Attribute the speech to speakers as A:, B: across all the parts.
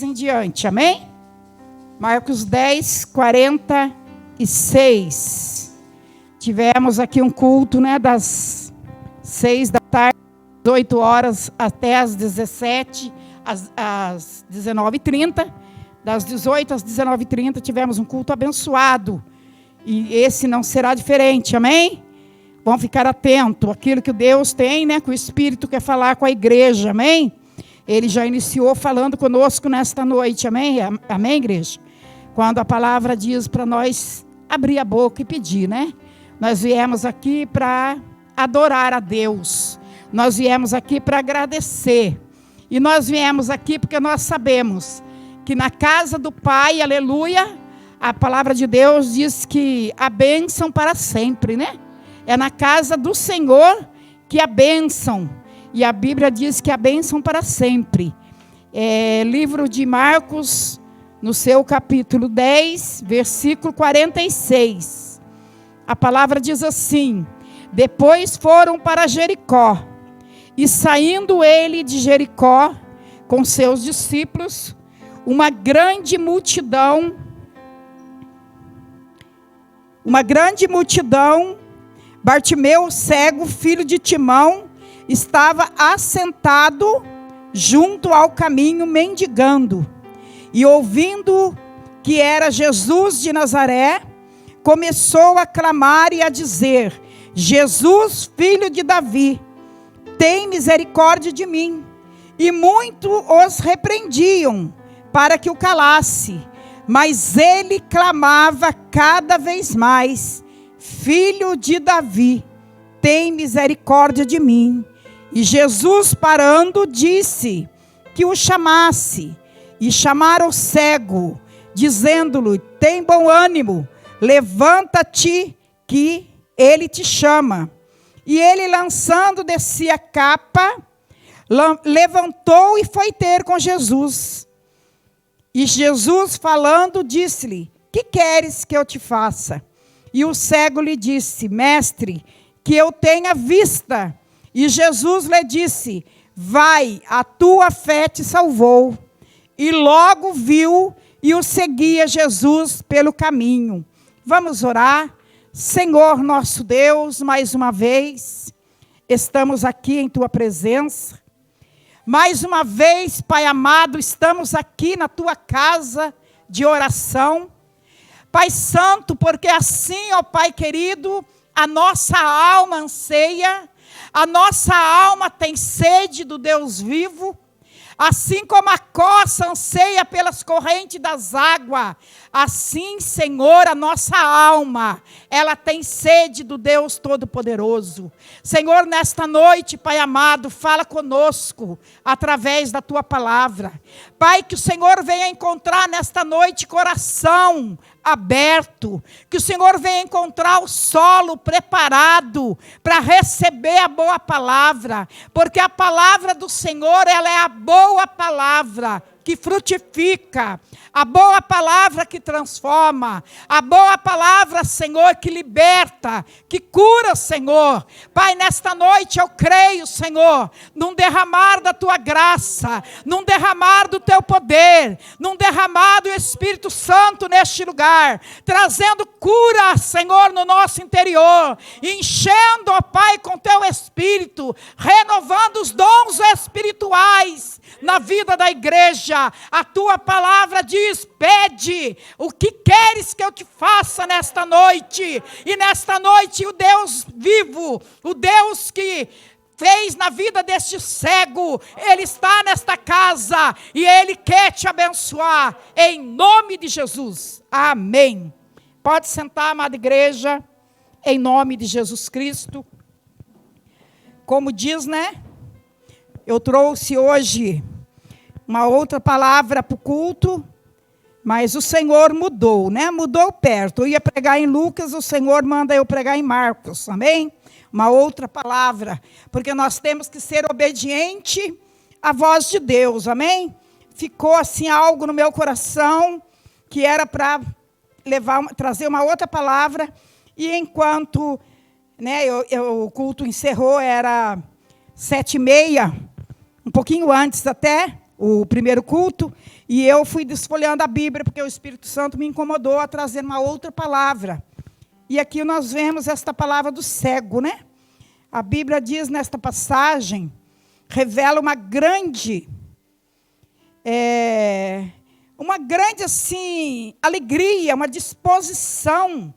A: 10 em diante, amém? Marcos 10, 46. Tivemos aqui um culto, né, das 6 da tarde, 18 horas até as 17, às 19h30. Das 18 às 19h30 tivemos um culto abençoado. E esse não será diferente, amém? Vamos ficar atentos àquilo que Deus tem, né, que o Espírito quer falar com a igreja, amém? Ele já iniciou falando conosco nesta noite, amém? Amém, igreja? Quando a palavra diz para nós abrir a boca e pedir, né? Nós viemos aqui para adorar a Deus. Nós viemos aqui para agradecer. E nós viemos aqui porque nós sabemos que na casa do Pai, aleluia, a palavra de Deus diz que a bênção para sempre, né? É na casa do Senhor que a bênção. E a Bíblia diz que a bênção para sempre. Livro de Marcos, no seu capítulo 10, versículo 46. A palavra diz assim: depois foram para Jericó. E saindo ele de Jericó, com seus discípulos, uma grande multidão, Bartimeu, cego, filho de Timão, estava assentado junto ao caminho, mendigando. E ouvindo que era Jesus de Nazaré, começou a clamar e a dizer: Jesus, filho de Davi, tem misericórdia de mim. E muito os repreendiam para que o calasse. Mas ele clamava cada vez mais: Filho de Davi, tem misericórdia de mim. E Jesus, parando, disse que o chamasse. E chamaram o cego, dizendo-lhe: tem bom ânimo, levanta-te, que ele te chama. E ele, lançando de si a capa, levantou e foi ter com Jesus. E Jesus, falando, disse-lhe: que queres que eu te faça? E o cego lhe disse: mestre, que eu tenha vista. E Jesus lhe disse: vai, a tua fé te salvou. E logo viu e o seguia Jesus pelo caminho. Vamos orar. Senhor nosso Deus, mais uma vez, estamos aqui em tua presença. Mais uma vez, Pai amado, estamos aqui na tua casa de oração. Pai Santo, porque assim, ó Pai querido, a nossa alma anseia, a nossa alma tem sede do Deus vivo. Assim como a corça anseia pelas correntes das águas, assim, Senhor, a nossa alma, ela tem sede do Deus Todo-Poderoso. Senhor, nesta noite, Pai amado, fala conosco através da Tua palavra. Pai, que o Senhor venha encontrar nesta noite coração aberto, que o Senhor venha encontrar o solo preparado para receber a boa palavra, porque a palavra do Senhor, ela é a boa palavra que frutifica, a boa palavra que transforma, a boa palavra, Senhor, que liberta, que cura, Senhor. Pai, nesta noite eu creio, Senhor, num derramar da Tua graça, num derramar do Teu poder, num derramar do Espírito Santo neste lugar, trazendo cura, Senhor, no nosso interior, enchendo, ó Pai, com Teu Espírito, renovando os dons espirituais na vida da igreja. A Tua palavra diz: pede o que queres que eu te faça nesta noite. E nesta noite o Deus vivo, o Deus que fez na vida deste cego, Ele está nesta casa e Ele quer te abençoar, em nome de Jesus, amém. Pode sentar, amada igreja, em nome de Jesus Cristo. Como diz, né? Eu trouxe hoje uma outra palavra para o culto, mas o Senhor mudou, né? Mudou perto. Eu ia pregar em Lucas, o Senhor manda eu pregar em Marcos, amém? Uma outra palavra, porque nós temos que ser obediente à voz de Deus, amém? Ficou assim algo no meu coração, que era para trazer uma outra palavra, e enquanto, né, o culto encerrou, era 7h30, um pouquinho antes até, o primeiro culto, e eu fui desfolhando a Bíblia, porque o Espírito Santo me incomodou a trazer uma outra palavra. E aqui nós vemos esta palavra do cego, né? A Bíblia diz nesta passagem, revela uma grande assim, alegria, uma disposição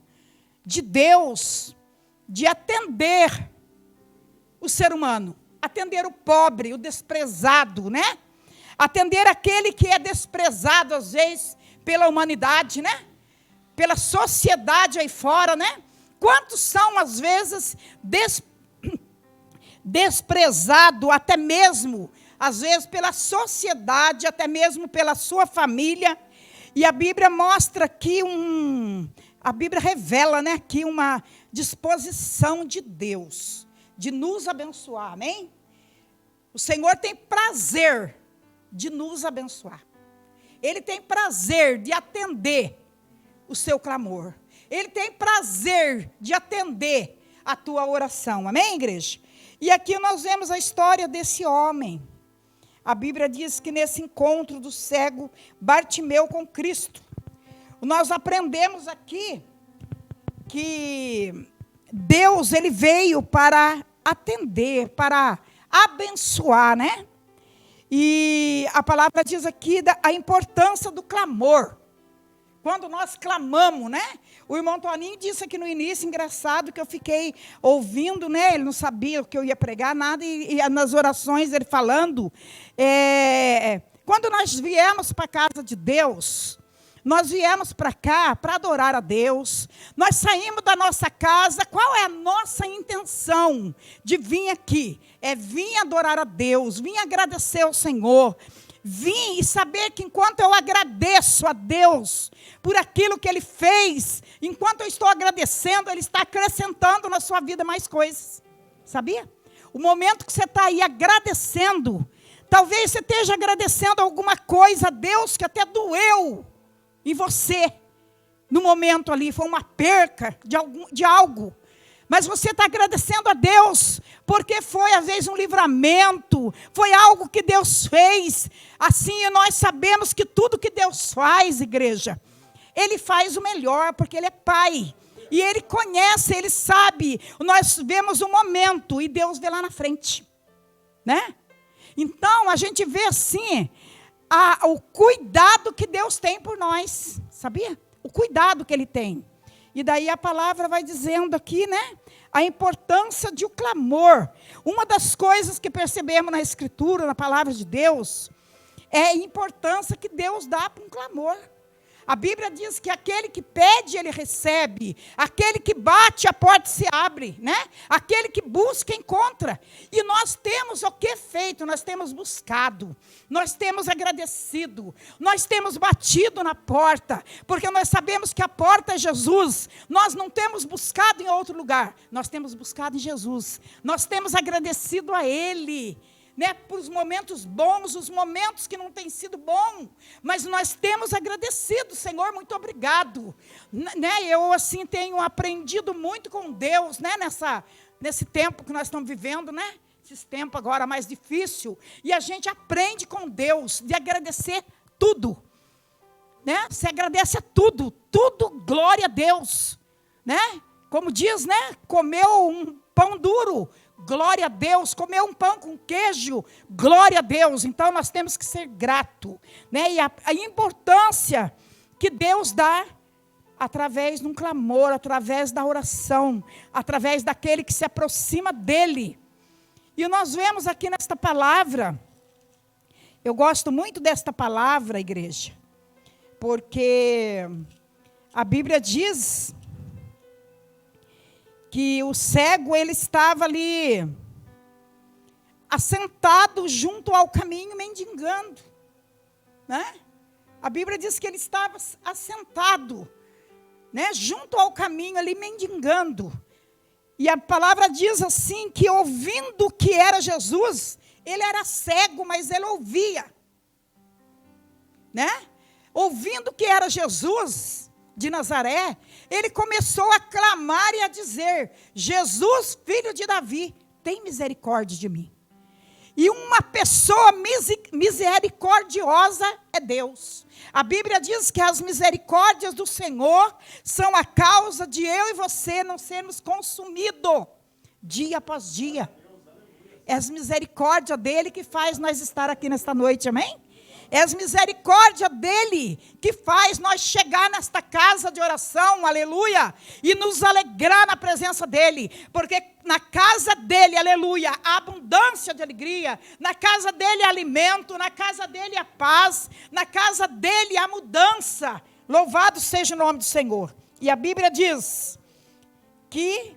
A: de Deus de atender o ser humano, atender o pobre, o desprezado, né? Atender aquele que é desprezado, às vezes, pela humanidade, né? Pela sociedade aí fora, né? Quantos são, às vezes, desprezados, até mesmo, às vezes, pela sociedade, até mesmo pela sua família. E a Bíblia mostra aqui a Bíblia revela, né, aqui uma disposição de Deus de nos abençoar, amém? O Senhor tem prazer de nos abençoar. Ele tem prazer de atender o seu clamor. Ele tem prazer de atender a tua oração, amém, igreja? E aqui nós vemos a história desse homem. A Bíblia diz que nesse encontro do cego Bartimeu com Cristo, nós aprendemos aqui que Deus, ele veio para atender, para abençoar, né? E a palavra diz aqui a importância do clamor. Quando nós clamamos, né? O irmão Toninho disse aqui no início, engraçado, que eu fiquei ouvindo, né? Ele não sabia o que eu ia pregar, nada, e nas orações ele falando. Quando nós viemos para a casa de Deus, nós viemos para cá para adorar a Deus. Nós saímos da nossa casa. Qual é a nossa intenção de vir aqui? É vir adorar a Deus, vir agradecer ao Senhor. Vim e saber que enquanto eu agradeço a Deus por aquilo que Ele fez, enquanto eu estou agradecendo, Ele está acrescentando na sua vida mais coisas. Sabia? O momento que você está aí agradecendo, talvez você esteja agradecendo alguma coisa a Deus que até doeu em você. No momento ali, foi uma perca de algo. Mas você está agradecendo a Deus, porque foi, às vezes, um livramento, foi algo que Deus fez. Assim, nós sabemos que tudo que Deus faz, igreja, Ele faz o melhor, porque Ele é Pai. E Ele conhece, Ele sabe. Nós vemos um momento e Deus vê lá na frente, né? Então, a gente vê assim, o cuidado que Deus tem por nós, sabia? O cuidado que Ele tem. E daí a palavra vai dizendo aqui, né? A importância de o clamor. Uma das coisas que percebemos na Escritura, na palavra de Deus, é a importância que Deus dá para um clamor. A Bíblia diz que aquele que pede, ele recebe. Aquele que bate, a porta se abre, né? Aquele que busca, encontra. E nós temos o que feito? Nós temos buscado. Nós temos agradecido. Nós temos batido na porta. Porque nós sabemos que a porta é Jesus. Nós não temos buscado em outro lugar. Nós temos buscado em Jesus. Nós temos agradecido a Ele, né, por os momentos bons, os momentos que não têm sido bons, mas nós temos agradecido, Senhor, muito obrigado, né? Eu assim tenho aprendido muito com Deus, né, nesse tempo que nós estamos vivendo, né? Esses tempos agora mais difícil, e a gente aprende com Deus de agradecer tudo, né? Se agradece a tudo, glória a Deus, né? Como diz, né? Comeu um pão duro, glória a Deus. Comer um pão com queijo, glória a Deus. Então, nós temos que ser grato, né? E a importância que Deus dá através de um clamor, através da oração, através daquele que se aproxima dEle. E nós vemos aqui nesta palavra, eu gosto muito desta palavra, igreja, porque a Bíblia diz que o cego, ele estava ali, assentado junto ao caminho, mendigando, né? A Bíblia diz que ele estava assentado, né, junto ao caminho ali, mendigando. E a palavra diz assim, que ouvindo que era Jesus, ele era cego, mas ele ouvia, né? Ouvindo que era Jesus de Nazaré, ele começou a clamar e a dizer: Jesus, filho de Davi, tem misericórdia de mim. E uma pessoa misericordiosa é Deus. A Bíblia diz que as misericórdias do Senhor são a causa de eu e você não sermos consumidos dia após dia. É as misericórdias dele que faz nós estar aqui nesta noite, amém? É as misericórdias dele que faz nós chegar nesta casa de oração, aleluia, e nos alegrar na presença dele, porque na casa dele, aleluia, há abundância de alegria, na casa dele há alimento, na casa dele há paz, na casa dele há mudança. Louvado seja o nome do Senhor. E a Bíblia diz que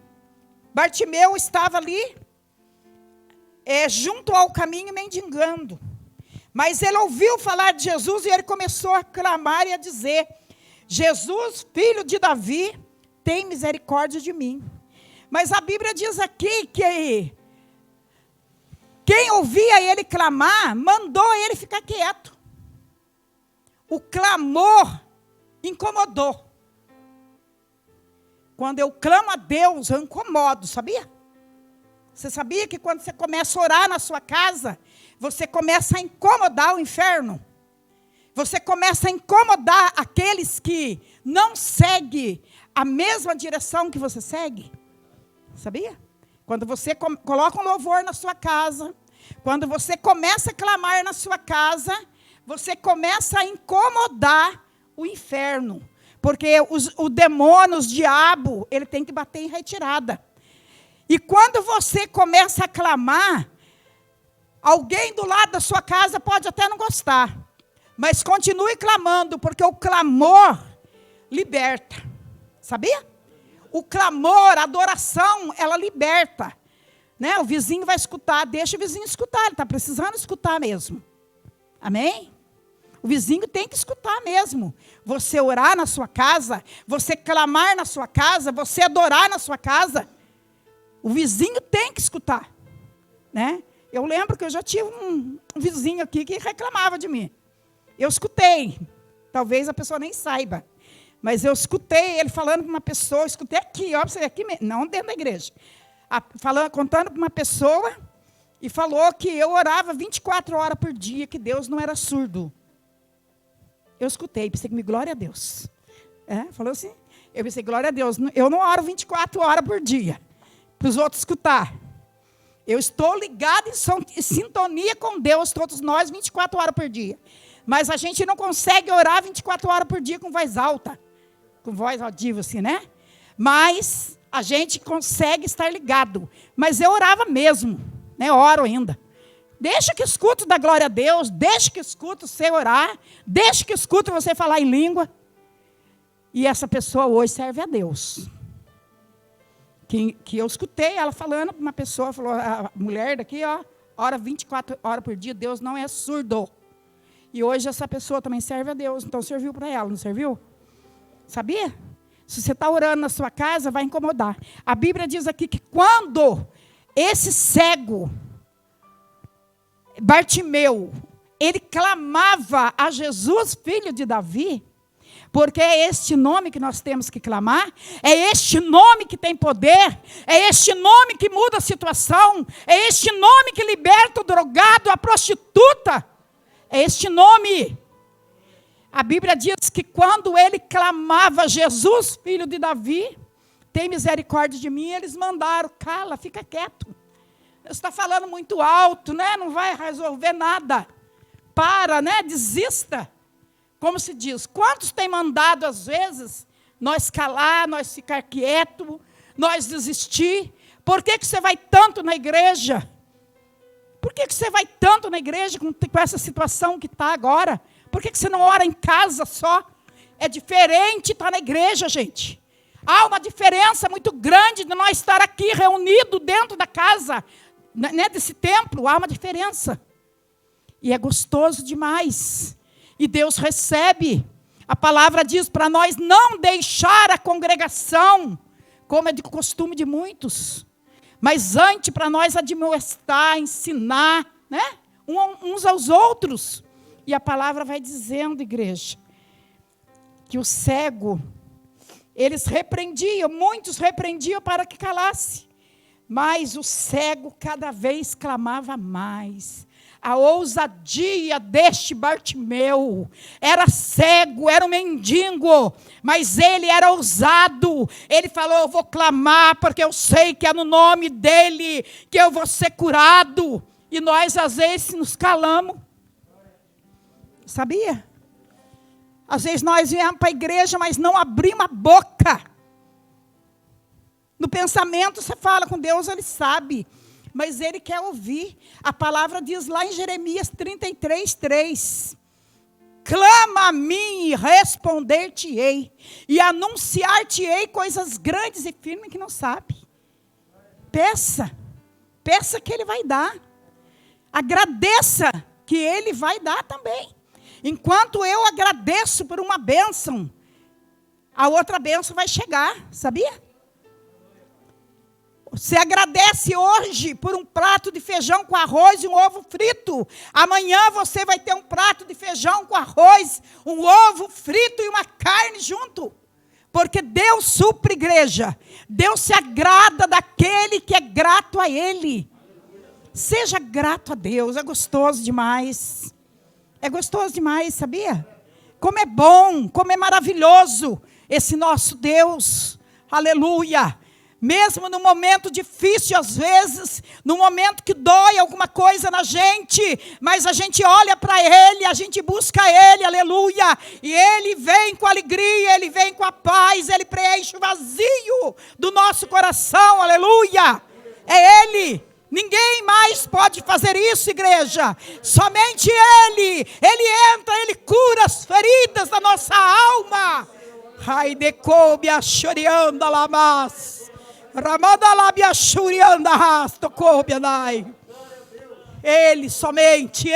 A: Bartimeu estava ali, junto ao caminho mendigando. Mas ele ouviu falar de Jesus e ele começou a clamar e a dizer: Jesus, filho de Davi, tem misericórdia de mim. Mas a Bíblia diz aqui que quem ouvia ele clamar, mandou ele ficar quieto. O clamor incomodou. Quando eu clamo a Deus, eu incomodo, sabia? Você sabia que quando você começa a orar na sua casa, você começa a incomodar o inferno? Você começa a incomodar aqueles que não seguem a mesma direção que você segue? Sabia? Quando você coloca um louvor na sua casa, quando você começa a clamar na sua casa, você começa a incomodar o inferno. Porque o demônio, o diabo, ele tem que bater em retirada. E quando você começa a clamar, alguém do lado da sua casa pode até não gostar, mas continue clamando, porque o clamor liberta. Sabia? O clamor, a adoração, ela liberta. Né? O vizinho vai escutar, deixa o vizinho escutar, ele está precisando escutar mesmo. Amém? O vizinho tem que escutar mesmo. Você orar na sua casa, você clamar na sua casa, você adorar na sua casa, o vizinho tem que escutar. Né? Eu lembro que eu já tive um vizinho aqui que reclamava de mim. Eu escutei. Talvez a pessoa nem saiba. Mas eu escutei ele falando para uma pessoa, escutei aqui, ó, você aqui, não dentro da igreja. Contando para uma pessoa, e falou que eu orava 24 horas por dia, que Deus não era surdo. Eu escutei, pensei que glória a Deus. Falou assim, eu pensei, glória a Deus, eu não oro 24 horas por dia, para os outros escutar. Eu estou ligado em sintonia com Deus, todos nós, 24 horas por dia. Mas a gente não consegue orar 24 horas por dia com voz alta, com voz audível assim, né? Mas a gente consegue estar ligado. Mas eu orava mesmo, né? Oro ainda. Deixa que escuto da glória a Deus, deixa que escuto você orar, deixa que escuto você falar em língua. E essa pessoa hoje serve a Deus. Que eu escutei ela falando para uma pessoa, falou, a mulher daqui, ó, ora 24 horas por dia, Deus não é surdo. E hoje essa pessoa também serve a Deus, então serviu para ela, não serviu? Sabia? Se você está orando na sua casa, vai incomodar. A Bíblia diz aqui que quando esse cego, Bartimeu, ele clamava a Jesus, filho de Davi, porque é este nome que nós temos que clamar, é este nome que tem poder, é este nome que muda a situação, é este nome que liberta o drogado, a prostituta, é este nome. A Bíblia diz que quando ele clamava, Jesus, filho de Davi, tem misericórdia de mim, eles mandaram, cala, fica quieto. Você está falando muito alto, né? Não vai resolver nada. Para, né? Desista. Como se diz, quantos têm mandado, às vezes, nós calar, nós ficar quieto, nós desistir? Por que você vai tanto na igreja? Por que você vai tanto na igreja com essa situação que está agora? Por que você não ora em casa só? É diferente estar na igreja, gente. Há uma diferença muito grande de nós estar aqui reunidos dentro da casa, né, desse templo. Há uma diferença. E é gostoso demais. E Deus recebe. A palavra diz para nós não deixar a congregação, como é de costume de muitos. Mas antes para nós admoestar, ensinar, né, uns aos outros. E a palavra vai dizendo, igreja, que o cego, eles repreendiam, muitos repreendiam para que calasse. Mas o cego cada vez clamava mais. A ousadia deste Bartimeu. Era cego, era um mendigo, mas ele era ousado. Ele falou: eu vou clamar, porque eu sei que é no nome dele que eu vou ser curado. E nós às vezes nos calamos. Sabia? Às vezes nós viemos para a igreja, mas não abrimos a boca. No pensamento você fala com Deus, Ele sabe. Mas Ele quer ouvir. A palavra diz lá em Jeremias 33:3. Clama a mim e responder-te-ei. E anunciar-te-ei coisas grandes e firmes que não sabe. Peça. Peça que Ele vai dar. Agradeça que Ele vai dar também. Enquanto eu agradeço por uma bênção, a outra bênção vai chegar, sabia? Você agradece hoje por um prato de feijão com arroz e um ovo frito. Amanhã você vai ter um prato de feijão com arroz, um ovo frito e uma carne junto. Porque Deus supre, igreja. Deus se agrada daquele que é grato a Ele. Seja grato a Deus, é gostoso demais. É gostoso demais, sabia? Como é bom, como é maravilhoso esse nosso Deus. Aleluia. Mesmo no momento difícil, às vezes, no momento que dói alguma coisa na gente, mas a gente olha para Ele, a gente busca Ele, aleluia, e Ele vem com alegria, Ele vem com a paz, Ele preenche o vazio do nosso coração, aleluia, é Ele. Ninguém mais pode fazer isso, igreja, somente Ele entra, Ele cura as feridas da nossa alma. Ai de cobia chorianda lamas. Ele, somente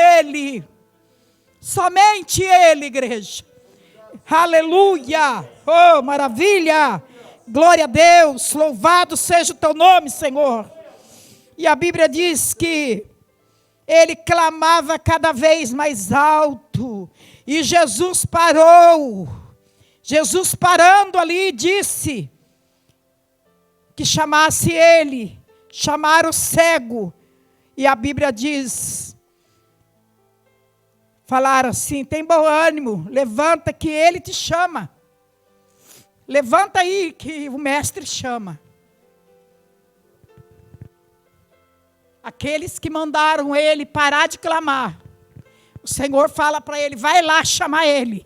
A: Ele, igreja. Aleluia, oh maravilha, glória a Deus, louvado seja o teu nome, Senhor. E a Bíblia diz que ele clamava cada vez mais alto, e Jesus parou. Jesus parando ali disse que chamasse ele, chamar o cego. E a Bíblia diz, falaram assim: tem bom ânimo, levanta que ele te chama. Levanta aí que o mestre chama. Aqueles que mandaram ele parar de clamar, o Senhor fala para ele: vai lá chamar ele.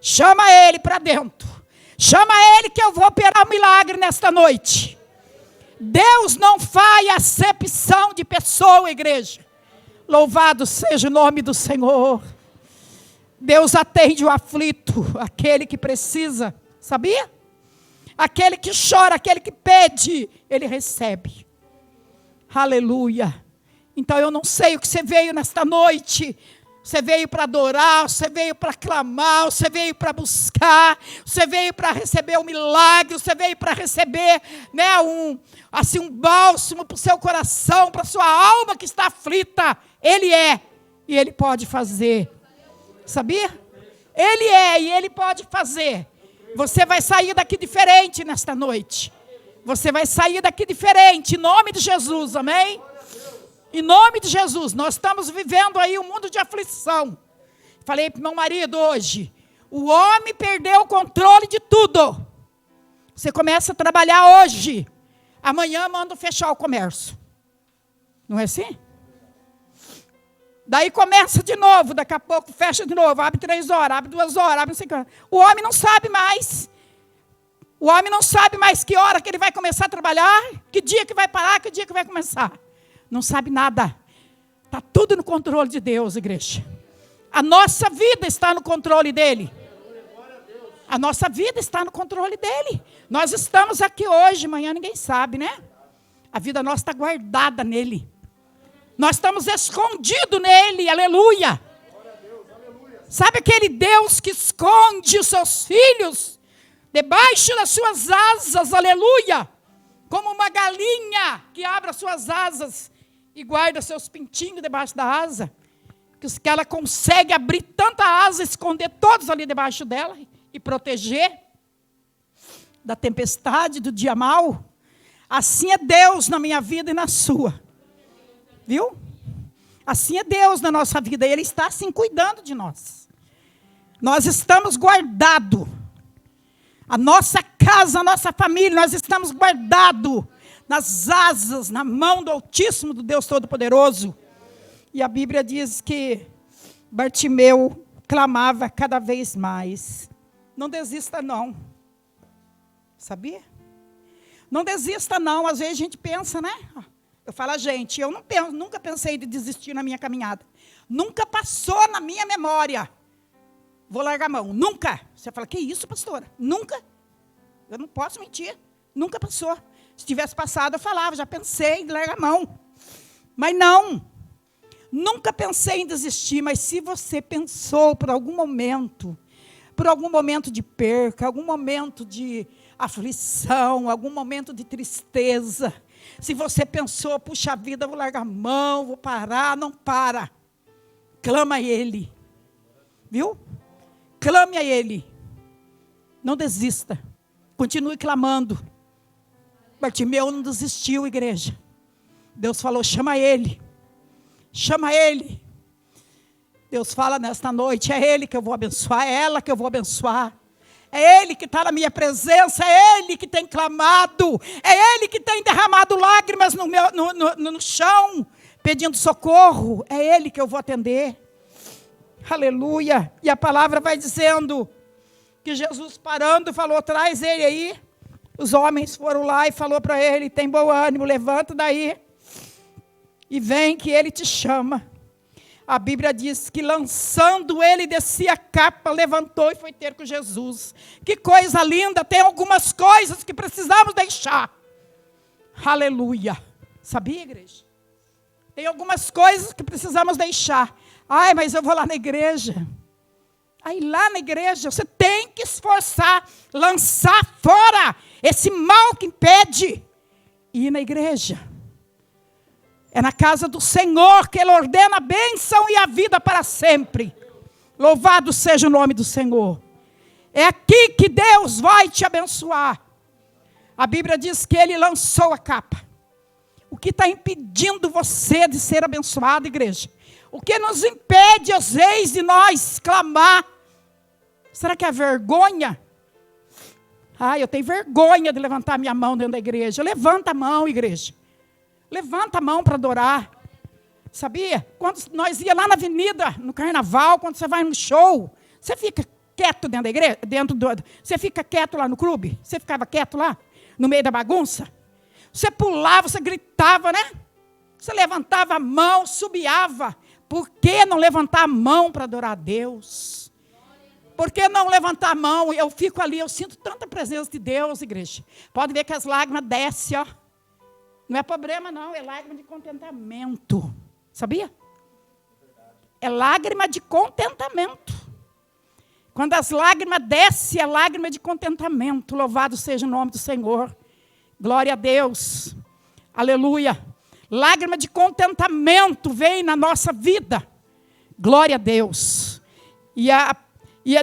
A: Chama ele para dentro. Chama ele que eu vou operar um milagre nesta noite. Deus não faz acepção de pessoa, igreja. Louvado seja o nome do Senhor. Deus atende o aflito, aquele que precisa, sabia? Aquele que chora, aquele que pede, Ele recebe. Aleluia. Então eu não sei o que você veio nesta noite. Você veio para adorar, você veio para clamar, você veio para buscar, você veio para receber um milagre, você veio para receber, né, um bálsamo para o seu coração, para a sua alma que está aflita. Ele é, e Ele pode fazer. Sabia? Ele é, e Ele pode fazer. Você vai sair daqui diferente nesta noite. Você vai sair daqui diferente, em nome de Jesus, amém? Em nome de Jesus, nós estamos vivendo aí um mundo de aflição. Falei para meu marido hoje, o homem perdeu o controle de tudo. Você começa a trabalhar hoje, amanhã manda fechar o comércio. Não é assim? Daí começa de novo, daqui a pouco fecha de novo, abre 3 horas, abre 2 horas, abre não sei o que. O homem não sabe mais. O homem não sabe mais que hora que ele vai começar a trabalhar, que dia que vai parar, que dia que vai começar. Não sabe nada. Está tudo no controle de Deus, igreja. A nossa vida está no controle dEle. A nossa vida está no controle dEle. Nós estamos aqui hoje, amanhã ninguém sabe, né? A vida nossa está guardada nele. Nós estamos escondidos nele, aleluia. Sabe aquele Deus que esconde os seus filhos debaixo das suas asas, aleluia? Como uma galinha que abre as suas asas e guarda seus pintinhos debaixo da asa, que ela consegue abrir tanta asa, esconder todos ali debaixo dela e proteger da tempestade, do dia mau. Assim é Deus na minha vida e na sua. Viu? Assim é Deus na nossa vida. Ele está assim cuidando de nós. Nós estamos guardados. A nossa casa, a nossa família, nós estamos guardados nas asas, na mão do Altíssimo, do Deus Todo-Poderoso. E a Bíblia diz que Bartimeu clamava cada vez mais. Não desista não. Sabia? Não desista não. Às vezes a gente pensa, né? Eu falo, gente, eu nunca pensei de desistir na minha caminhada. Nunca passou na minha memória. Vou largar a mão. Nunca. Você fala, que isso, pastora? Nunca. Eu não posso mentir. Nunca passou. Se tivesse passado, eu falava, já pensei em largar a mão. Mas não. Nunca pensei em desistir, mas se você pensou por algum momento de perca, algum momento de aflição, algum momento de tristeza, se você pensou, puxa vida, vou largar a mão, vou parar, não para. Clama a Ele. Viu? Clame a Ele. Não desista. Continue clamando. Bartimeu não desistiu, igreja. Deus falou, chama Ele. Chama Ele. Deus fala nesta noite, é Ele que eu vou abençoar, é ela que eu vou abençoar. É Ele que está na minha presença, é Ele que tem clamado, é Ele que tem derramado lágrimas no chão, pedindo socorro, é Ele que eu vou atender. Aleluia. E a palavra vai dizendo que Jesus parando falou, traz ele aí. Os homens foram lá e falou para ele, tem bom ânimo, levanta daí e vem que ele te chama. A Bíblia diz que lançando ele, descia a capa, levantou e foi ter com Jesus. Que coisa linda, tem algumas coisas que precisamos deixar. Aleluia. Sabia, igreja? Tem algumas coisas que precisamos deixar. Ai, mas eu vou lá na igreja. Aí lá na igreja, você tem que esforçar, lançar fora esse mal que impede ir na igreja. É na casa do Senhor que Ele ordena a bênção e a vida para sempre. Louvado seja o nome do Senhor. É aqui que Deus vai te abençoar. A Bíblia diz que Ele lançou a capa. O que está impedindo você de ser abençoado, igreja? O que nos impede, às vezes, de nós clamar? Será que é vergonha? Eu tenho vergonha de levantar minha mão dentro da igreja. Levanta a mão, igreja. Levanta a mão para adorar. Sabia? Quando nós ia lá na avenida, no carnaval, quando você vai no show, você fica quieto dentro da igreja? Você fica quieto lá no clube? Você ficava quieto lá, no meio da bagunça? Você pulava, você gritava, né? Você levantava a mão, subiava. Por que não levantar a mão para adorar a Deus? Por que não levantar a mão? Eu fico ali, eu sinto tanta presença de Deus, igreja. Pode ver que as lágrimas descem, ó. Não é problema não, é lágrima de contentamento. Sabia? É lágrima de contentamento. Quando as lágrimas descem, é lágrima de contentamento. Louvado seja o nome do Senhor. Glória a Deus. Aleluia. Lágrima de contentamento vem na nossa vida. Glória a Deus. E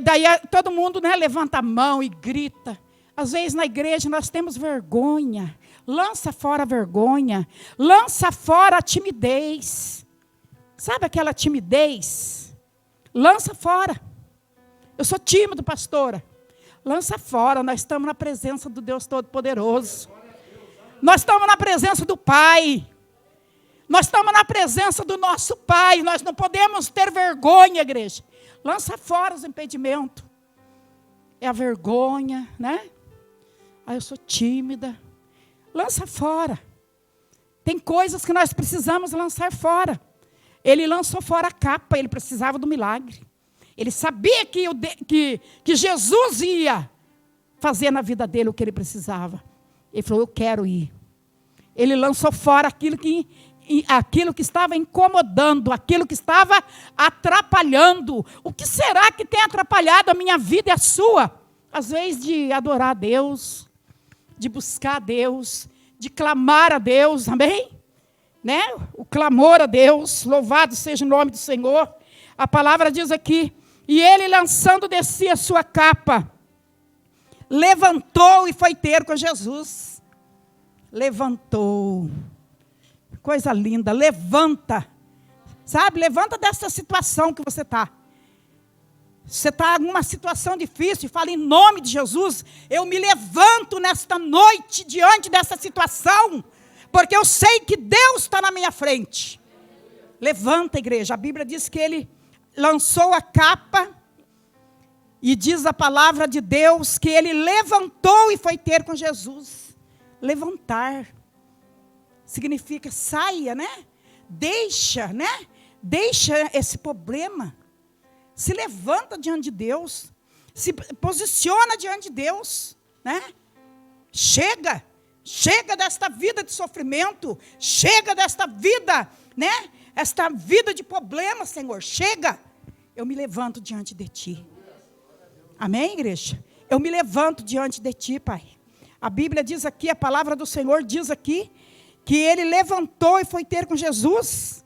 A: daí todo mundo, né, levanta a mão e grita. Às vezes na igreja nós temos vergonha. Lança fora a vergonha. Lança fora a timidez. Sabe aquela timidez? Lança fora. Eu sou tímido, pastora. Lança fora. Nós estamos na presença do Deus Todo-Poderoso. Nós estamos na presença do Pai. Nós estamos na presença do nosso Pai. Nós não podemos ter vergonha, igreja. Lança fora os impedimentos. É a vergonha, né? Eu sou tímida. Lança fora. Tem coisas que nós precisamos lançar fora. Ele lançou fora a capa, ele precisava do milagre. Ele sabia que Jesus ia fazer na vida dele o que ele precisava. Ele falou, eu quero ir. Ele lançou fora aquilo que estava incomodando, aquilo que estava atrapalhando. O que será que tem atrapalhado a minha vida e a sua? Às vezes de adorar a Deus, de buscar a Deus, de clamar a Deus, amém? Né? O clamor a Deus, louvado seja o nome do Senhor. A palavra diz aqui, e ele lançando de si a sua capa, levantou e foi ter com Jesus. levantou. Coisa linda, levanta. Sabe, levanta dessa situação que você está. Você está numa situação difícil e fala, em nome de Jesus, eu me levanto nesta noite diante dessa situação, porque eu sei que Deus está na minha frente. Levanta, igreja. A Bíblia diz que ele lançou a capa e diz a palavra de Deus que ele levantou e foi ter com Jesus. Levantar significa saia, né? Deixa, né? Deixa esse problema. Se levanta diante de Deus. Se posiciona diante de Deus, né? Chega desta vida de sofrimento. Chega desta vida, né? Esta vida de problemas, Senhor. Chega. Eu me levanto diante de Ti. Amém, igreja? Eu me levanto diante de Ti, Pai. A Bíblia diz aqui, a palavra do Senhor diz aqui, que ele levantou e foi ter com Jesus.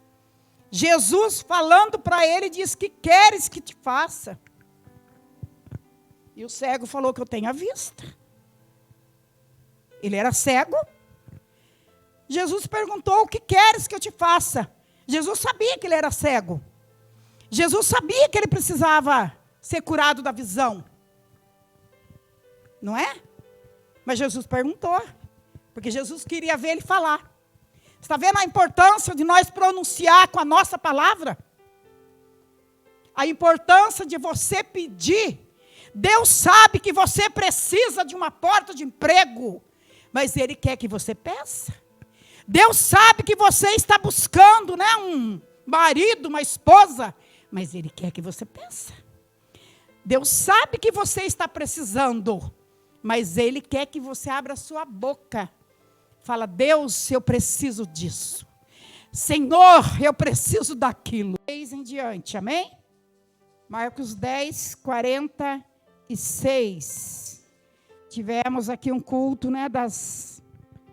A: Jesus falando para ele, diz, que queres que te faça? E o cego falou que eu tenho a vista. Ele era cego. Jesus perguntou, o que queres que eu te faça? Jesus sabia que ele era cego. Jesus sabia que ele precisava ser curado da visão. Não é? Mas Jesus perguntou, porque Jesus queria ver ele falar. Está vendo a importância de nós pronunciar com a nossa palavra? A importância de você pedir. Deus sabe que você precisa de uma porta de emprego, mas Ele quer que você peça. Deus sabe que você está buscando, né, um marido, uma esposa, mas Ele quer que você peça. Deus sabe que você está precisando, mas Ele quer que você abra a sua boca. Fala, Deus, eu preciso disso. Senhor, eu preciso daquilo. 10 em diante, amém? Marcos 10, 46. Tivemos aqui um culto, né, das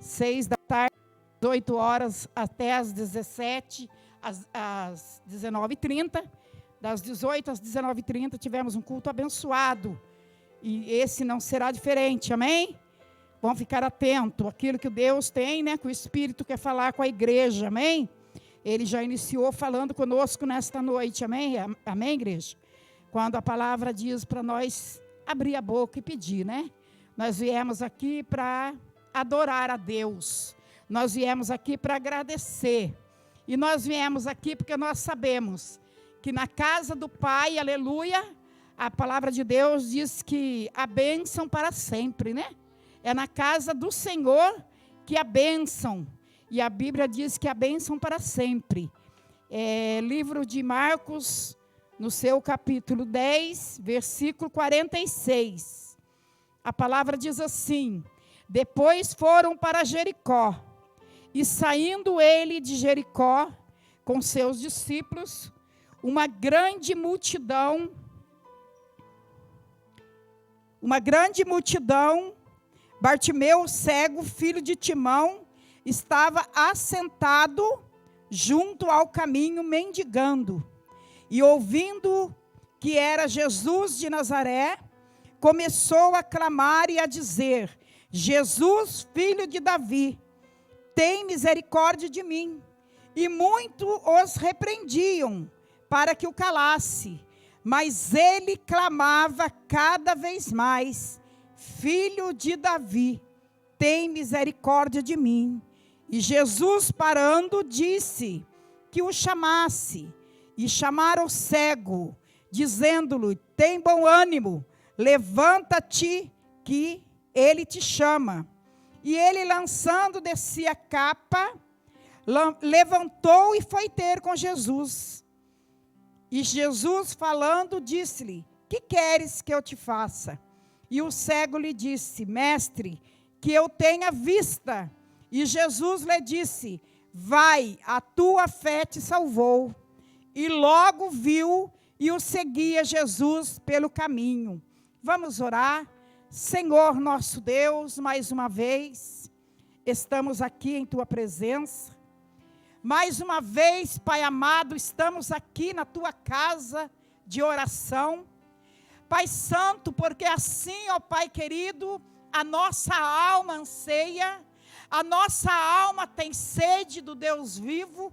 A: 6 da tarde, 18 horas até as 17, às 19h30. Das 18 às 19h30 tivemos um culto abençoado. E esse não será diferente, amém? Vamos ficar atentos àquilo que Deus tem, né? Que o Espírito quer falar com a igreja, amém? Ele já iniciou falando conosco nesta noite, amém? Amém, igreja? Quando a palavra diz para nós abrir a boca e pedir, né? Nós viemos aqui para adorar a Deus. Nós viemos aqui para agradecer. E nós viemos aqui porque nós sabemos que na casa do Pai, aleluia, a palavra de Deus diz que a bênção para sempre, né? É na casa do Senhor que a bênção. E a Bíblia diz que a bênção para sempre. Livro de Marcos, no seu capítulo 10, versículo 46. A palavra diz assim: depois foram para Jericó. E saindo ele de Jericó, com seus discípulos, uma grande multidão, Bartimeu, cego, filho de Timão, estava assentado junto ao caminho, mendigando. E ouvindo que era Jesus de Nazaré, começou a clamar e a dizer: Jesus, filho de Davi, tem misericórdia de mim. E muito os repreendiam para que o calasse. Mas ele clamava cada vez mais: Filho de Davi, tem misericórdia de mim. E Jesus, parando, disse que o chamasse. E chamaram o cego, dizendo-lhe: tem bom ânimo, levanta-te, que ele te chama. E ele, lançando de si a capa, levantou e foi ter com Jesus. E Jesus, falando, disse-lhe: que queres que eu te faça? E o cego lhe disse: mestre, que eu tenha vista. E Jesus lhe disse: vai, a tua fé te salvou. E logo viu e o seguia Jesus pelo caminho. Vamos orar. Senhor nosso Deus, mais uma vez, estamos aqui em tua presença. Mais uma vez, Pai amado, estamos aqui na tua casa de oração. Pai Santo, porque assim, ó Pai querido, a nossa alma anseia, A nossa alma tem sede do Deus vivo,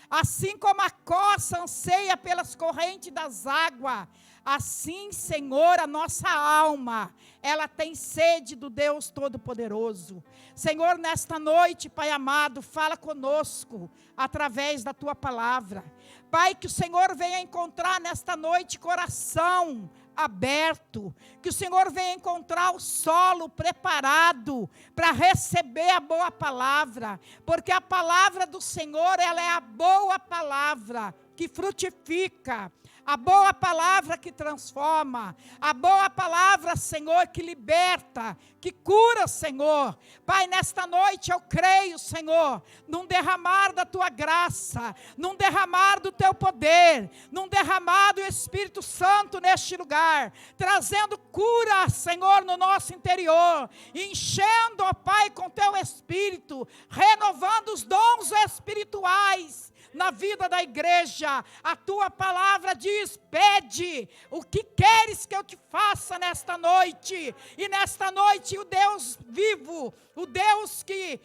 A: assim como a corça anseia pelas correntes das águas, assim, Senhor, a nossa alma, ela tem sede do Deus Todo-Poderoso. Senhor, nesta noite, Pai amado, fala conosco através da Tua palavra. Pai, que o Senhor venha encontrar nesta noite coração aberto, que o Senhor venha encontrar o solo preparado para receber a boa palavra, porque a palavra do Senhor, ela é a boa palavra que frutifica, a boa palavra que transforma, a boa palavra, Senhor, que liberta, que cura, Senhor. Pai, nesta noite eu creio, Senhor, num derramar da Tua graça, num derramar do Teu poder, num derramar do Espírito Santo neste lugar, trazendo cura, Senhor, no nosso interior, enchendo, ó Pai, com Teu Espírito, renovando os dons espirituais na vida da igreja. A Tua palavra diz: pede o que queres que eu te faça nesta noite. E nesta noite o Deus vivo, o Deus que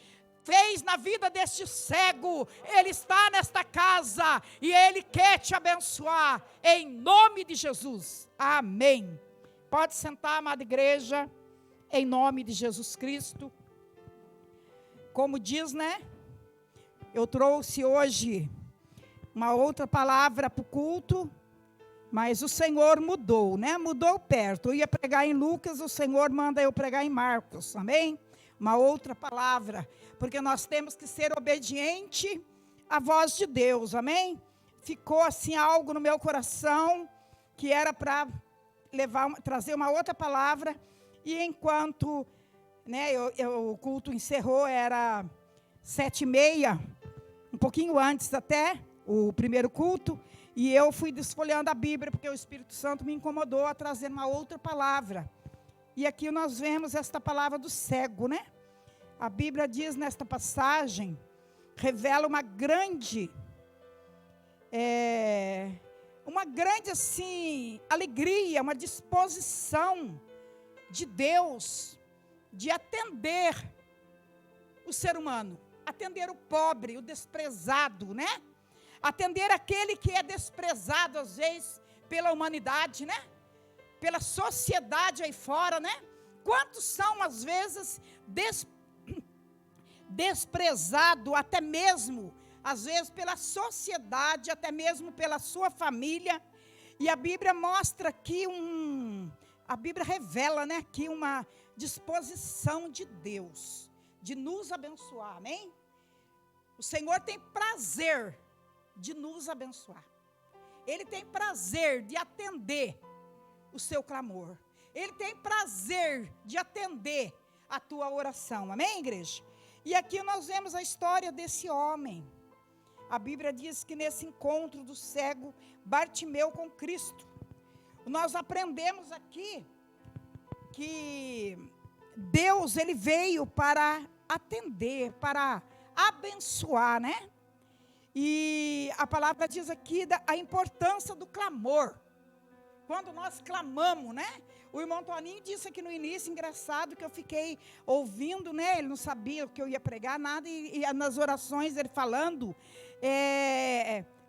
A: fez na vida deste cego, Ele está nesta casa e Ele quer te abençoar, em nome de Jesus, amém. Pode sentar, amada igreja, em nome de Jesus Cristo. Como diz, né? Eu trouxe hoje uma outra palavra para o culto, mas o Senhor mudou, né? Mudou perto. Eu ia pregar em Lucas, o Senhor manda eu pregar em Marcos, amém? Uma outra palavra, porque nós temos que ser obediente à voz de Deus, amém? Ficou assim algo no meu coração, que era para trazer uma outra palavra, e enquanto, né, o culto encerrou, era 7h30, um pouquinho antes até, o primeiro culto, e eu fui desfolhando a Bíblia, porque o Espírito Santo me incomodou a trazer uma outra palavra. E aqui nós vemos esta palavra do cego, né? A Bíblia diz nesta passagem, revela uma grande assim, alegria, uma disposição de Deus de atender o ser humano, atender o pobre, o desprezado, né? Atender aquele que é desprezado, às vezes, pela humanidade, né? Pela sociedade aí fora, né? Quantos são, às vezes, desprezados, até mesmo, às vezes, pela sociedade, até mesmo pela sua família. E a Bíblia mostra aqui a Bíblia revela, né, aqui uma disposição de Deus, de nos abençoar, amém? O Senhor tem prazer de nos abençoar. Ele tem prazer de atender o seu clamor. Ele tem prazer de atender a tua oração. Amém, igreja? E aqui nós vemos a história desse homem. A Bíblia diz que nesse encontro do cego Bartimeu com Cristo, nós aprendemos aqui que Deus, Ele veio para atender, para abençoar, né? E a palavra diz aqui a importância do clamor. Quando nós clamamos, né? O irmão Toninho disse aqui no início, engraçado, que eu fiquei ouvindo, né? Ele não sabia o que eu ia pregar, nada, e nas orações ele falando.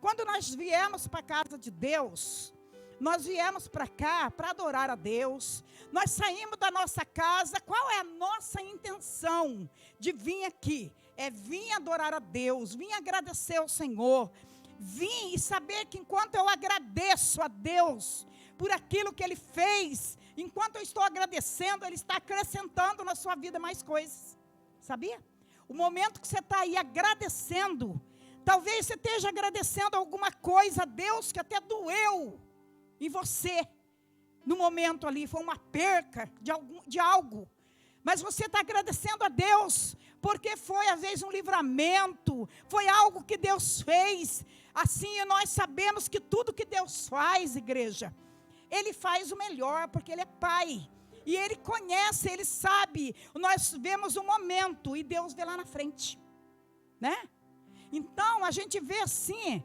A: Quando nós viemos para a casa de Deus, nós viemos para cá para adorar a Deus. Nós saímos da nossa casa, qual é a nossa intenção de vir aqui? É vir adorar a Deus, vir agradecer ao Senhor, vir e saber que enquanto eu agradeço a Deus por aquilo que Ele fez, enquanto eu estou agradecendo, Ele está acrescentando na sua vida mais coisas, sabia? O momento que você está aí agradecendo, talvez você esteja agradecendo alguma coisa a Deus que até doeu em você, no momento ali, foi uma perca de algo, mas você está agradecendo a Deus, porque foi às vezes um livramento, foi algo que Deus fez. Assim nós sabemos que tudo que Deus faz, igreja, Ele faz o melhor, porque Ele é Pai, e Ele conhece, Ele sabe. Nós vemos um momento, e Deus vê lá na frente, né? Então a gente vê assim,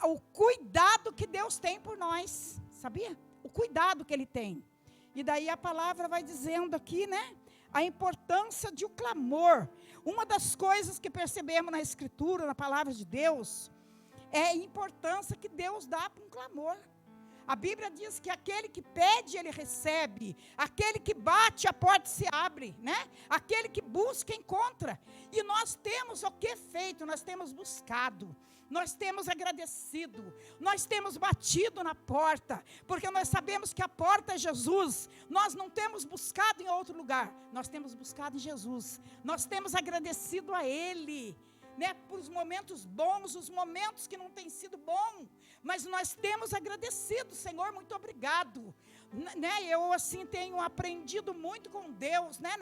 A: o cuidado que Deus tem por nós, sabia? O cuidado que Ele tem. E daí a palavra vai dizendo aqui, né? a importância de o clamor. Uma das coisas que percebemos na Escritura, na palavra de Deus, é a importância que Deus dá para um clamor. A Bíblia diz que aquele que pede, ele recebe. Aquele que bate, a porta se abre, né? Aquele que busca, encontra. E nós temos o que feito? Nós temos buscado. Nós temos agradecido. Nós temos batido na porta. Porque nós sabemos que a porta é Jesus. Nós não temos buscado em outro lugar. Nós temos buscado em Jesus. Nós temos agradecido a Ele, né, por os momentos bons, os momentos que não têm sido bons, mas nós temos agradecido. Senhor, muito obrigado, né? Eu assim tenho aprendido muito com Deus, né,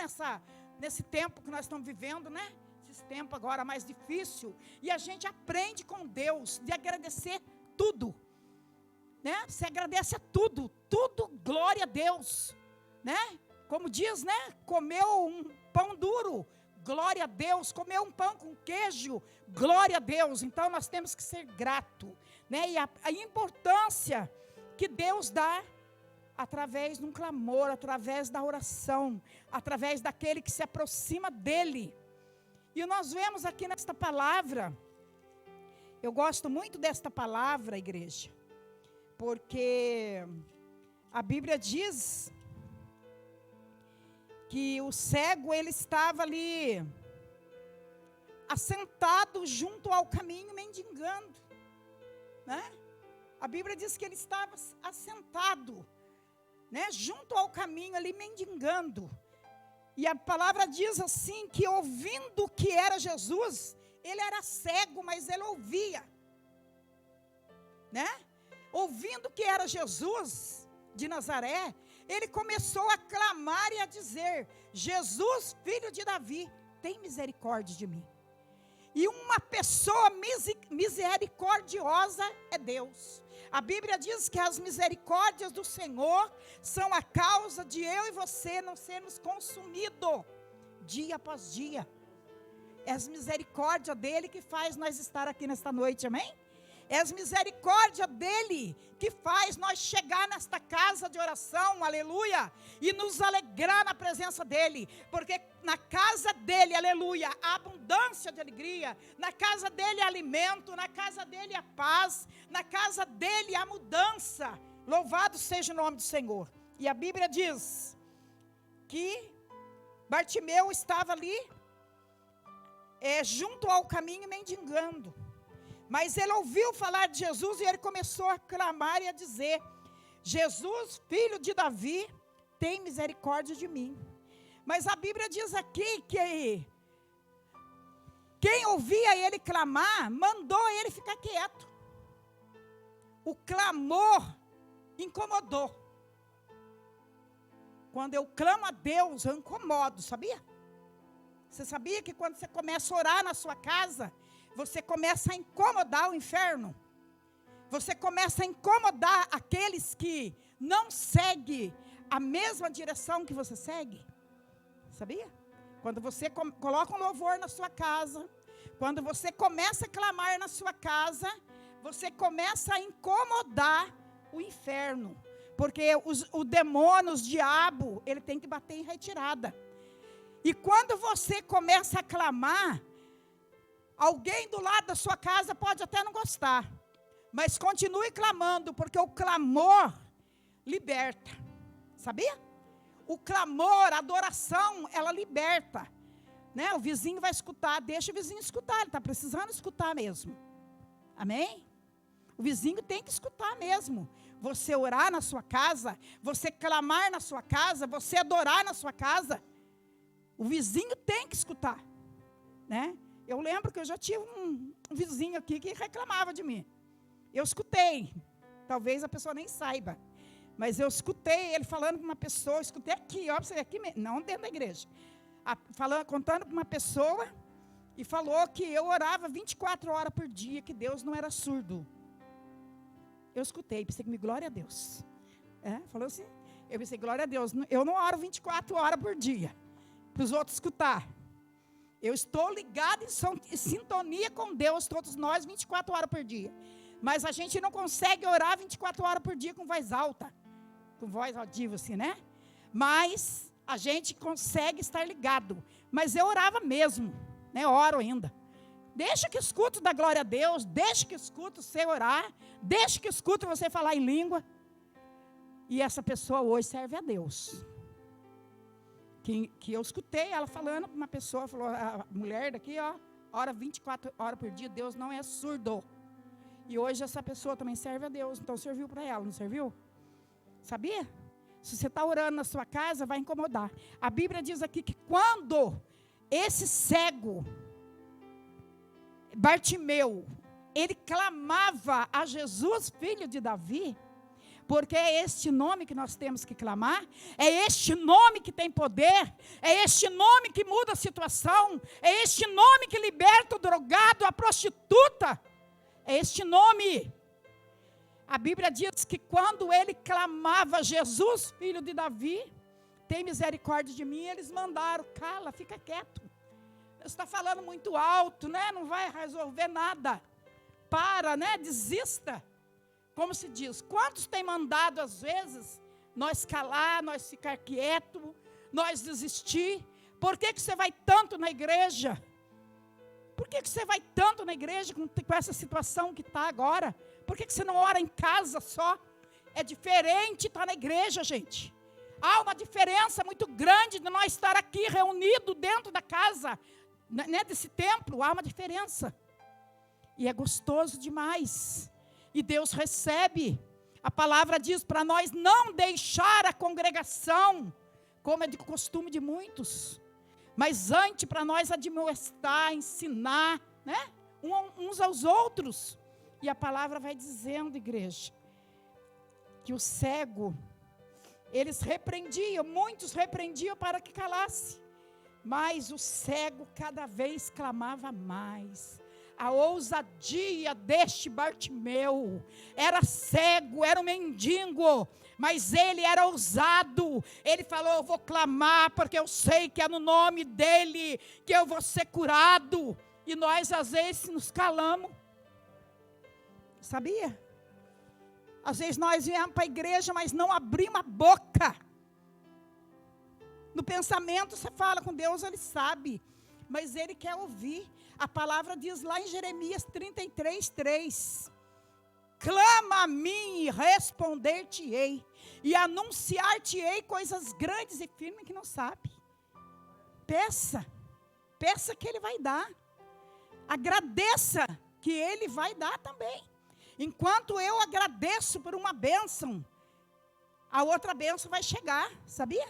A: nesse tempo que nós estamos vivendo, né, esse tempo agora mais difícil, e a gente aprende com Deus de agradecer tudo, né? Se agradece a tudo, glória a Deus, né? Como diz, né, comeu um pão duro, glória a Deus, comer um pão com queijo, glória a Deus. Então nós temos que ser grato, né? E a importância que Deus dá através de um clamor, através da oração, através daquele que se aproxima dele. E nós vemos aqui nesta palavra, eu gosto muito desta palavra, igreja, porque a Bíblia diz que o cego, ele estava ali, assentado junto ao caminho, mendigando, né? A Bíblia diz que ele estava assentado, né, junto ao caminho ali, mendigando. E a palavra diz assim, que ouvindo que era Jesus, ele era cego, mas ele ouvia, né? Ouvindo que era Jesus de Nazaré, ele começou a clamar e a dizer: Jesus, filho de Davi, tem misericórdia de mim. E uma pessoa misericordiosa é Deus. A Bíblia diz que as misericórdias do Senhor são a causa de eu e você não sermos consumidos dia após dia. É as misericórdias dele que faz nós estar aqui nesta noite, amém? É as misericórdias dele que faz nós chegar nesta casa de oração, aleluia, e nos alegrar na presença dele, porque na casa dele, aleluia, há abundância de alegria, na casa dele há alimento, na casa dele há paz, na casa dele há mudança. Louvado seja o nome do Senhor. E a Bíblia diz que Bartimeu estava ali, junto ao caminho, mendigando. Mas ele ouviu falar de Jesus e ele começou a clamar e a dizer: Jesus, filho de Davi, tem misericórdia de mim. Mas a Bíblia diz aqui que quem ouvia ele clamar, mandou ele ficar quieto. O clamor incomodou. Quando eu clamo a Deus, eu incomodo, sabia? Você sabia que quando você começa a orar na sua casa, você começa a incomodar o inferno? Você começa a incomodar aqueles que não seguem a mesma direção que você segue? Sabia? Quando você coloca um louvor na sua casa, quando você começa a clamar na sua casa, você começa a incomodar o inferno. Porque o demônio, o diabo, ele tem que bater em retirada. E quando você começa a clamar, alguém do lado da sua casa pode até não gostar, mas continue clamando, porque o clamor liberta. Sabia? O clamor, a adoração, ela liberta, né? O vizinho vai escutar, deixa o vizinho escutar, ele está precisando escutar mesmo. Amém? O vizinho tem que escutar mesmo. Você orar na sua casa, você clamar na sua casa, você adorar na sua casa, o vizinho tem que escutar, né? Eu lembro que eu já tive um vizinho aqui que reclamava de mim. Eu escutei, talvez a pessoa nem saiba, mas eu escutei ele falando para uma pessoa, escutei aqui, ó, você aqui, não dentro da igreja, contando para uma pessoa, e falou que eu orava 24 horas por dia, que Deus não era surdo. Eu escutei, pensei que glória a Deus. Falou assim, eu pensei, glória a Deus, eu não oro 24 horas por dia, para os outros escutar. Eu estou ligado em sintonia com Deus, todos nós, 24 horas por dia. Mas a gente não consegue orar 24 horas por dia com voz alta, com voz audível assim, né? Mas a gente consegue estar ligado. Mas eu orava mesmo, né? Oro ainda. Deixa que escuto da glória a Deus, deixa que escuto você orar, deixa que escuto você falar em língua. E essa pessoa hoje serve a Deus. Que eu escutei ela falando para uma pessoa, falou, a mulher daqui, ó, ora 24 horas por dia, Deus não é surdo. E hoje essa pessoa também serve a Deus, então serviu para ela, não serviu? Sabia? Se você está orando na sua casa, vai incomodar. A Bíblia diz aqui que quando esse cego, Bartimeu, ele clamava a Jesus, filho de Davi, porque é este nome que nós temos que clamar, é este nome que tem poder, é este nome que muda a situação, é este nome que liberta o drogado, a prostituta, é este nome. A Bíblia diz que quando ele clamava, Jesus, filho de Davi, tem misericórdia de mim, eles mandaram, cala, fica quieto. Você está falando muito alto, né? Não vai resolver nada. Para, né? Desista. Como se diz, quantos têm mandado às vezes nós calar, nós ficar quieto, nós desistir? Por que você vai tanto na igreja? Por que você vai tanto na igreja com essa situação que está agora? Por que você não ora em casa só? É diferente estar na igreja, gente. Há uma diferença muito grande de nós estar aqui reunidos dentro da casa, né, desse templo. Há uma diferença. E é gostoso demais. E Deus recebe. A palavra diz para nós não deixar a congregação, como é de costume de muitos. Mas antes para nós admoestar, ensinar, né? Uns aos outros. E a palavra vai dizendo, igreja, que o cego, eles repreendiam, muitos repreendiam para que calasse. Mas o cego cada vez clamava mais. A ousadia deste Bartimeu, era cego, era um mendigo, mas ele era ousado. Ele falou, eu vou clamar, porque eu sei que é no nome dele que eu vou ser curado. E nós às vezes nos calamos. Sabia? Às vezes nós viemos para a igreja, mas não abrimos a boca. No pensamento você fala com Deus, Ele sabe, mas Ele quer ouvir. A palavra diz lá em Jeremias 33:3, clama a mim e responder-te-ei, e anunciar-te-ei coisas grandes e firmes que não sabe. Peça que Ele vai dar. Agradeça que Ele vai dar também. Enquanto eu agradeço por uma bênção, a outra bênção vai chegar, sabia?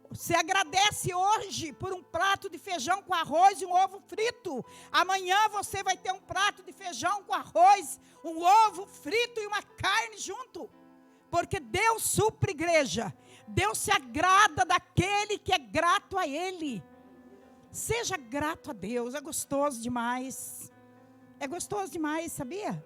A: Você agradece hoje por um prato de feijão com arroz e um ovo frito. Amanhã você vai ter um prato de feijão com arroz, um ovo frito e uma carne junto. Porque Deus supre, igreja. Deus se agrada daquele que é grato a Ele. Seja grato a Deus, é gostoso demais. É gostoso demais, sabia?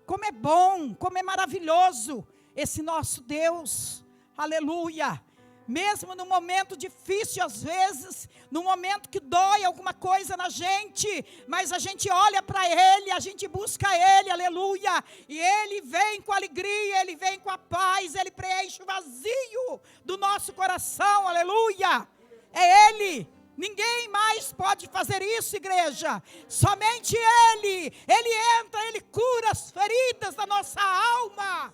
A: Como é bom, como é maravilhoso esse nosso Deus. Aleluia. Mesmo no momento difícil, às vezes, no momento que dói alguma coisa na gente, mas a gente olha para Ele, a gente busca Ele, aleluia, e Ele vem com alegria, Ele vem com a paz, Ele preenche o vazio do nosso coração, aleluia, é Ele. Ninguém mais pode fazer isso, igreja, somente Ele entra, Ele cura as feridas da nossa alma.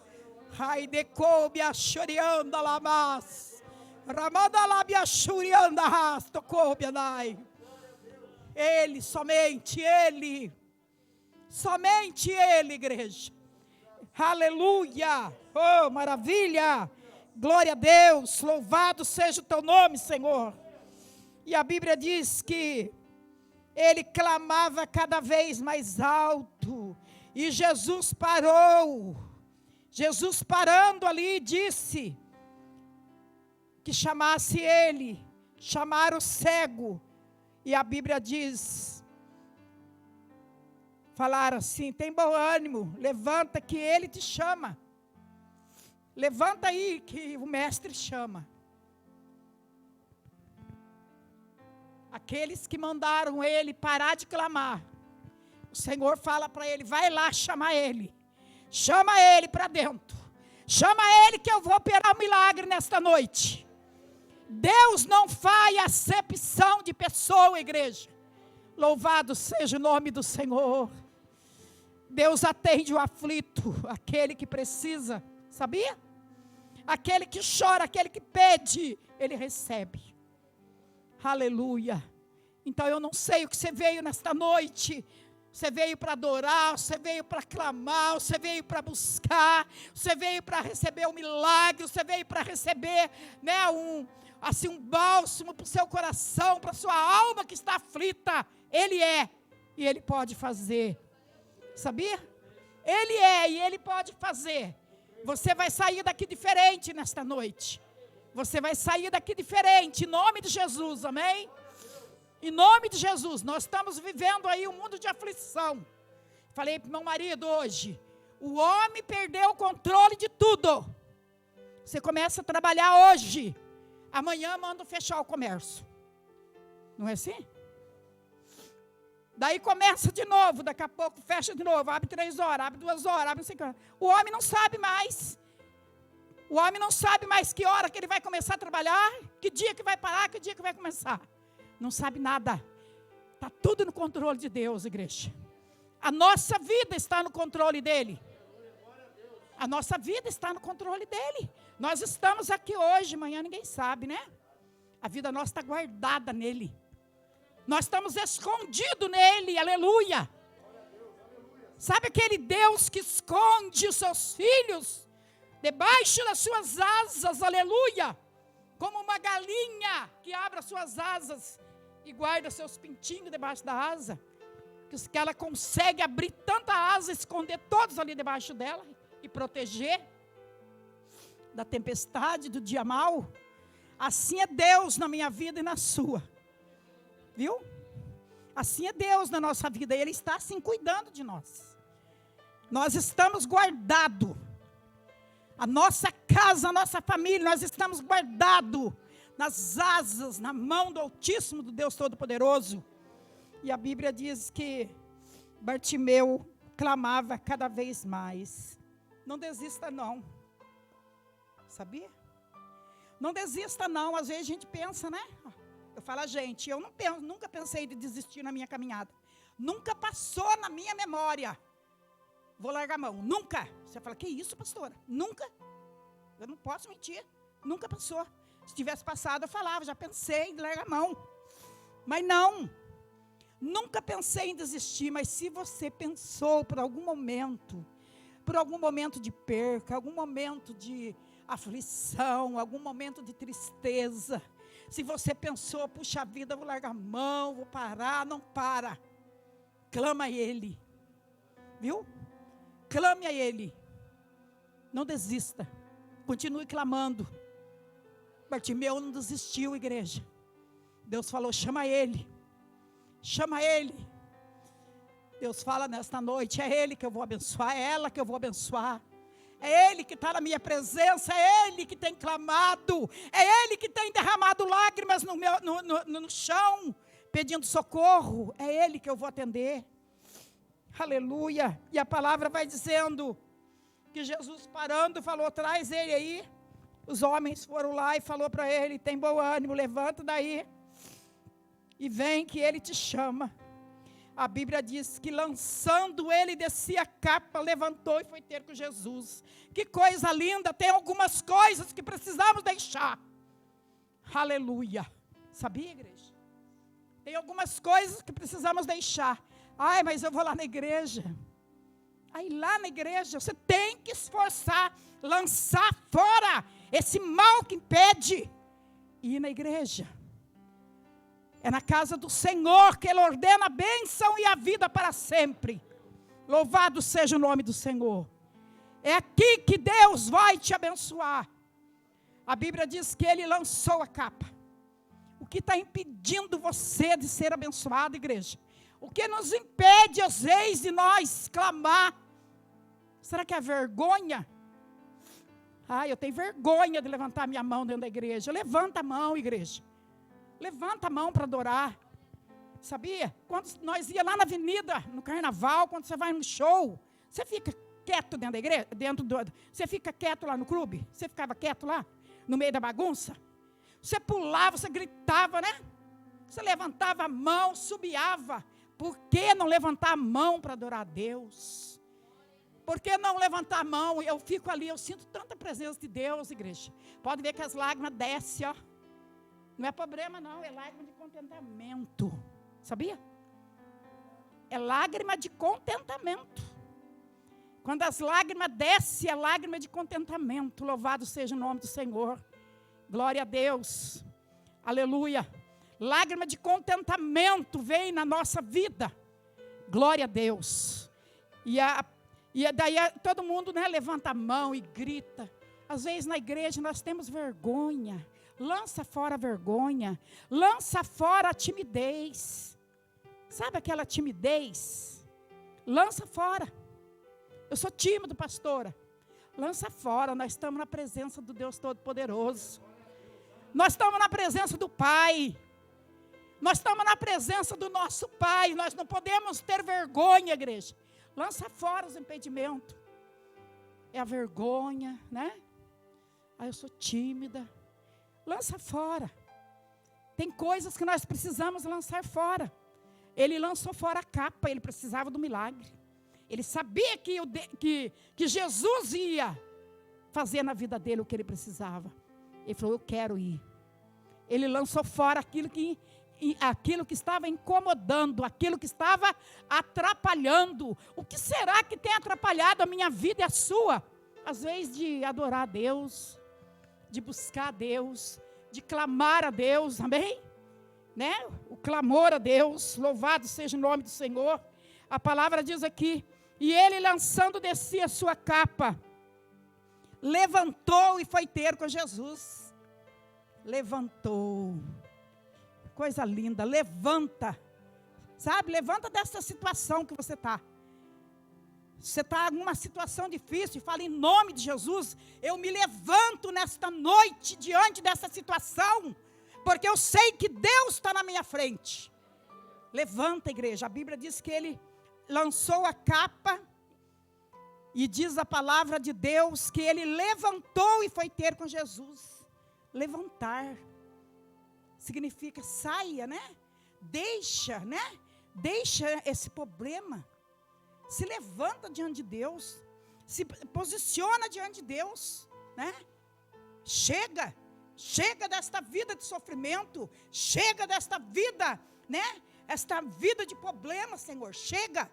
A: Ai, decoube a chorianda lamas. Ele, somente Ele, igreja. Aleluia, oh maravilha, glória a Deus, louvado seja o teu nome, Senhor. E a Bíblia diz que ele clamava cada vez mais alto, e Jesus parou. Jesus parando ali disse que chamasse ele, chamar o cego, e a Bíblia diz, falaram assim, tem bom ânimo, levanta que ele te chama, levanta aí que o mestre chama. Aqueles que mandaram ele parar de clamar, o Senhor fala para ele, vai lá chamar ele, chama ele para dentro, chama ele que eu vou operar um milagre nesta noite. Deus não faz acepção de pessoa, igreja. Louvado seja o nome do Senhor. Deus atende o aflito, aquele que precisa, sabia? Aquele que chora, aquele que pede, Ele recebe. Aleluia. Então eu não sei o que você veio nesta noite. Você veio para adorar, você veio para clamar, você veio para buscar, você veio para receber um milagre, você veio para receber, né, um bálsamo para o seu coração, para a sua alma que está aflita. Ele é, e Ele pode fazer. Sabia? Ele é, e Ele pode fazer. Você vai sair daqui diferente nesta noite. Você vai sair daqui diferente, em nome de Jesus, amém? Em nome de Jesus. Nós estamos vivendo aí um mundo de aflição. Falei para o meu marido hoje, o homem perdeu o controle de tudo. Você começa a trabalhar hoje, amanhã manda fechar o comércio. Não é assim? Daí começa de novo, daqui a pouco fecha de novo, abre 3 horas, abre 2 horas, abre não sei o que. O homem não sabe mais. O homem não sabe mais que hora que ele vai começar a trabalhar, que dia que vai parar, que dia que vai começar. Não sabe nada. Está tudo no controle de Deus, igreja. A nossa vida está no controle dEle. A nossa vida está no controle dEle. Nós estamos aqui hoje, amanhã ninguém sabe, né? A vida nossa está guardada nele. Nós estamos escondidos nele, aleluia. Sabe aquele Deus que esconde os seus filhos debaixo das suas asas, aleluia. Como uma galinha que abre as suas asas e guarda seus pintinhos debaixo da asa, que ela consegue abrir tanta asa, esconder todos ali debaixo dela e proteger da tempestade, do dia mau. Assim é Deus na minha vida e na sua, viu? Assim é Deus na nossa vida, Ele está assim cuidando de nós. Nós estamos guardados, a nossa casa, a nossa família, nós estamos guardados nas asas, na mão do Altíssimo, do Deus Todo-Poderoso. E a Bíblia diz que Bartimeu clamava cada vez mais. Não desista não. Sabia? Não desista não. Às vezes a gente pensa, né? Eu falo, gente, eu nunca pensei de desistir na minha caminhada. Nunca passou na minha memória. Vou largar a mão. Nunca. Você fala, que isso, pastora? Nunca. Eu não posso mentir. Nunca passou. Se tivesse passado, eu falava, já pensei em largar a mão. Mas não. Nunca pensei em desistir, mas se você pensou por algum momento de perca, algum momento de aflição, algum momento de tristeza, se você pensou, puxa vida, vou largar a mão, vou parar, não para. Clama a Ele. Viu? Clame a Ele. Não desista. Continue clamando. Bartimeu não desistiu, igreja. Deus falou, chama Ele. Chama Ele. Deus fala nesta noite, é Ele que eu vou abençoar, é ela que eu vou abençoar. É Ele que está na minha presença, é Ele que tem clamado, é Ele que tem derramado lágrimas no chão, pedindo socorro, é Ele que eu vou atender. Aleluia. E a palavra vai dizendo que Jesus parando falou, traz ele aí. Os homens foram lá e falou para ele, tem bom ânimo, levanta daí e vem que Ele te chama. A Bíblia diz que lançando ele, descia a capa, levantou e foi ter com Jesus. Que coisa linda, tem algumas coisas que precisamos deixar. Aleluia. Sabia, igreja? Tem algumas coisas que precisamos deixar. Ai, mas eu vou lá na igreja. Aí lá na igreja, você tem que esforçar, lançar fora esse mal que impede ir na igreja. É na casa do Senhor que Ele ordena a bênção e a vida para sempre. Louvado seja o nome do Senhor. É aqui que Deus vai te abençoar. A Bíblia diz que Ele lançou a capa. O que está impedindo você de ser abençoado, igreja? O que nos impede, às vezes, de nós clamar? Será que é vergonha? Eu tenho vergonha de levantar minha mão dentro da igreja. Levanta a mão, igreja. Levanta a mão para adorar. Sabia? Quando nós ia lá na avenida, no carnaval, quando você vai no show, você fica quieto dentro da igreja? Você fica quieto lá no clube? Você ficava quieto lá? No meio da bagunça? Você pulava, você gritava, né? Você levantava a mão, subiava. Por que não levantar a mão para adorar a Deus? Por que não levantar a mão? Eu fico ali, eu sinto tanta presença de Deus, igreja. Pode ver que as lágrimas descem, ó. Não é problema não, é lágrima de contentamento. Sabia? É lágrima de contentamento. Quando as lágrimas descem, é lágrima de contentamento. Louvado seja o nome do Senhor. Glória a Deus. Aleluia. Lágrima de contentamento vem na nossa vida. Glória a Deus. E daí todo mundo, né, levanta a mão e grita. Às vezes na igreja nós temos vergonha. Lança fora a vergonha. Lança fora a timidez. Sabe aquela timidez? Lança fora. Eu sou tímido, pastora. Lança fora, nós estamos na presença do Deus Todo-Poderoso. Nós estamos na presença do Pai. Nós estamos na presença do nosso Pai. Nós não podemos ter vergonha, igreja. Lança fora os impedimentos. É a vergonha, né? Eu sou tímida. Lança fora. Tem coisas que nós precisamos lançar fora. Ele lançou fora a capa, ele precisava do milagre. Ele sabia que Jesus ia fazer na vida dele o que ele precisava. Ele falou, eu quero ir. Ele lançou fora aquilo que estava incomodando, aquilo que estava atrapalhando. O que será que tem atrapalhado a minha vida e a sua? Às vezes de adorar a Deus, de buscar a Deus, de clamar a Deus, amém? Né? O clamor a Deus, louvado seja o nome do Senhor. A palavra diz aqui, e ele lançando de si a sua capa, levantou e foi ter com Jesus. Levantou. Coisa linda, levanta. Sabe, levanta dessa situação que você está. Você está numa situação difícil, fala em nome de Jesus, eu me levanto nesta noite diante dessa situação, porque eu sei que Deus está na minha frente. Levanta, igreja. A Bíblia diz que ele lançou a capa, e diz a palavra de Deus que ele levantou e foi ter com Jesus. Levantar significa saia, né? Deixa, né? Deixa esse problema. Se levanta diante de Deus. Se posiciona diante de Deus, né? Chega desta vida de sofrimento. Chega desta vida, né? Esta vida de problemas, Senhor. Chega.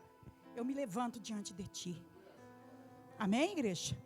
A: Eu me levanto diante de Ti. Amém, igreja?